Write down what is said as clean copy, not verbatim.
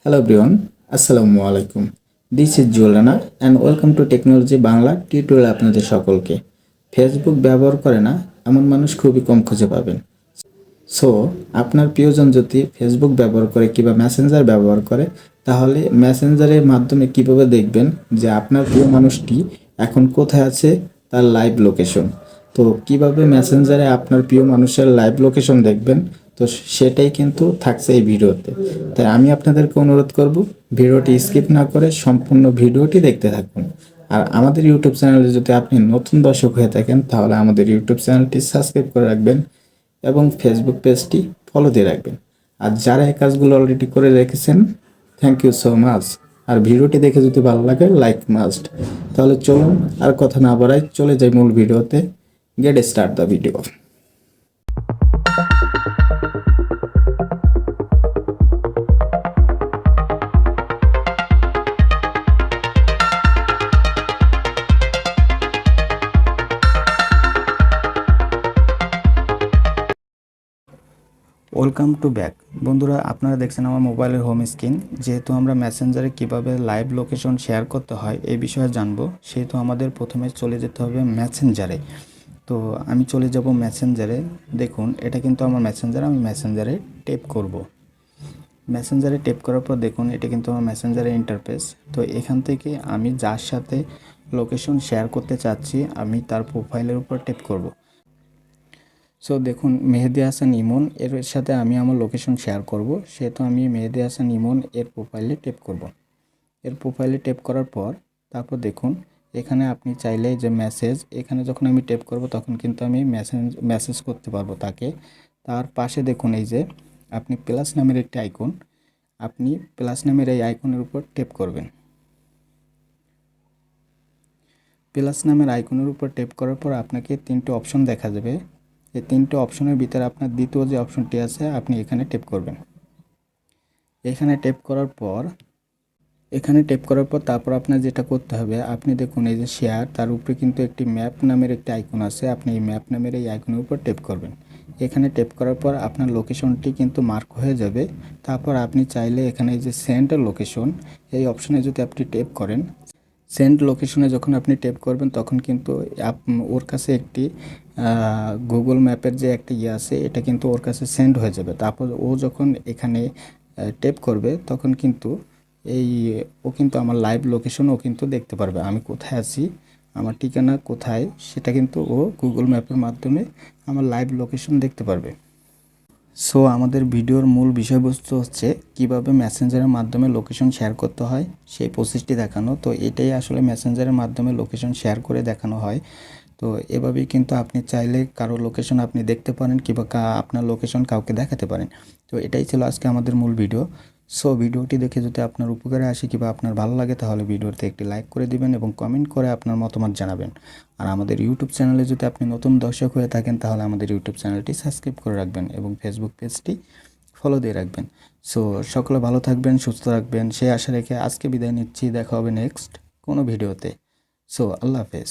Hello everyone, Assalamu alaikum. This is Rana and welcome to Technology Bangla tutorial আপনাদের সকলকে। Facebook ব্যবহার করে না এমন মানুষ খুবই কম খুঁজে পাবেন। সো আপনার প্রিয়জন যদি ফেসবুক ব্যবহার করে কিংবা মেসেঞ্জার ব্যবহার করে তাহলে মেসেঞ্জারের মাধ্যমে কিভাবে দেখবেন যে আপনার প্রিয় মানুষটি এখন কোথায় আছে তার লাইভ লোকেশন। তো কিভাবে মেসেঞ্জারে আপনার প্রিয় মানুষের লাইভ লোকেশন দেখবেন তো সেটাই কিন্তু থাকছে এই ভিডিওতে। তাই আমি আপনাদেরকে অনুরোধ করব ভিডিওটি স্কিপ না করে সম্পূর্ণ ভিডিওটি দেখতে থাকুন। আর আমাদের ইউটিউব চ্যানেলে যদি আপনি নতুন দর্শক হয়ে থাকেন তাহলে আমাদের ইউটিউব চ্যানেলটি সাবস্ক্রাইব করে রাখবেন এবং ফেসবুক পেজটি ফলো দিয়ে রাখবেন। আর যারা এই কাজগুলো অলরেডি করে রেখেছেন থ্যাংক ইউ সো মাচ। আর ভিডিওটি দেখে যদি ভালো লাগে লাইক মাস্ট। তাহলে চলুন আর কথা না বাড়াই চলে যাই মূল ভিডিওতে। Get start the video. Welcome to back. বন্ধুরা, আপনারা দেখছেন আমার মোবাইলের হোম স্ক্রিন। যেহেতু আমরা মেসেঞ্জারে কিভাবে লাইভ লোকেশন শেয়ার করতে হয় এই বিষয়ে জানবো, সেহেতু আমাদের প্রথমে চলে যেতে হবে মেসেঞ্জারে। তো আমি চলে যাব মেসেঞ্জারে। দেখুন, এটা কিন্তু আমার মেসেঞ্জার। আমি মেসেঞ্জারে টেপ করব। মেসেঞ্জারে টেপ করার পর দেখুন এটা কিন্তু আমার মেসেঞ্জারের ইন্টারফেস। তো এখান থেকে আমি যার সাথে লোকেশন শেয়ার করতে চাচ্ছি আমি তার প্রোফাইলের উপর টেপ করব। সো দেখুন, মেহেদি হাসান ইমন এর সাথে আমি আমার লোকেশন শেয়ার করব, সেহেতু আমি মেহেদি হাসান ইমন এর প্রোফাইলে টেপ করব। এর প্রোফাইলে টেপ করার পর তারপর দেখুন এখানে আপনি চাইলে যে মেসেজ, এখানে যখন আমি টেপ করব তখন কিন্তু আমি মেসেজ করতে পারবো তাকে। তার পাশে দেখুন এই যে আপনি প্লাস নামের একটি আইকন, আপনি প্লাস নামের এই আইকনের উপর টেপ করবেন। প্লাস নামের আইকনের উপর টেপ করার পর আপনাকে তিনটে অপশন দেখা যাবে। এই তিনটে অপশনের ভিতরে আপনার দ্বিতীয় যে অপশনটি আছে আপনি এখানে টেপ করবেন। এখানে টেপ করার পর তারপর আপনার যেটা করতে হবে, আপনি দেখুন এই যে শেয়ার, তার উপরে কিন্তু একটি ম্যাপ নামের একটি আইকন আছে। আপনি এই ম্যাপ নামের এই আইকনের উপর টেপ করবেন। এখানে টেপ করার পর আপনার লোকেশনটি কিন্তু মার্ক হয়ে যাবে। তারপর আপনি চাইলে এখানে এই যে সেন্ড লোকেশন এই অপশনে যদি আপনি টেপ করেন, সেন্ড লোকেশনে যখন আপনি টেপ করবেন তখন কিন্তু ওর কাছে একটি গুগল ম্যাপের যে একটা আছে এটা কিন্তু ওর কাছে সেন্ড হয়ে যাবে। তারপর ও যখন এখানে টেপ করবে তখন কিন্তু ও কিন্তু আমার লাইভ লোকেশন ও কিন্তু দেখতে পারবে, আমি কোথায় আছি, আমার ঠিকানা কোথায়, সেটা কিন্তু ও গুগল ম্যাপের মাধ্যমে আমার লাইভ লোকেশন দেখতে পারবে। সো আমাদের ভিডিওর মূল বিষয়বস্তু হচ্ছে কিভাবে মেসেঞ্জারের মাধ্যমে লোকেশন শেয়ার করতে হয় সেই প্রসেসটি দেখানো। তো এটাই আসলে মেসেঞ্জারের মাধ্যমে লোকেশন শেয়ার করে দেখানো হয়। তো এভাবেই কিন্তু আপনি চাইলে কারো লোকেশন আপনি দেখতে পারেন কিংবা আপনার লোকেশন কাউকে দেখাতে পারেন। তো এটাই ছিল আজকে আমাদের মূল ভিডিও। সো ভিডিওটি দেখে যদি আপনার উপকারে আসে কিংবা আপনার ভালো লাগে তাহলে ভিডিওতে একটি লাইক করে দিবেন এবং কমেন্ট করে আপনার মতামত জানাবেন। আর আমাদের ইউটিউব চ্যানেলে যদি আপনি নতুন দর্শক হয়ে থাকেন তাহলে আমাদের ইউটিউব চ্যানেলটি সাবস্ক্রাইব করে রাখবেন এবং ফেসবুক পেজটি ফলো দিয়ে রাখবেন। সো সকলে ভালো থাকবেন, সুস্থ রাখবেন সেই আশা রেখে আজকে বিদায় নিচ্ছি। দেখা হবে নেক্সট কোনো ভিডিওতে। সো আল্লাহ হাফেজ।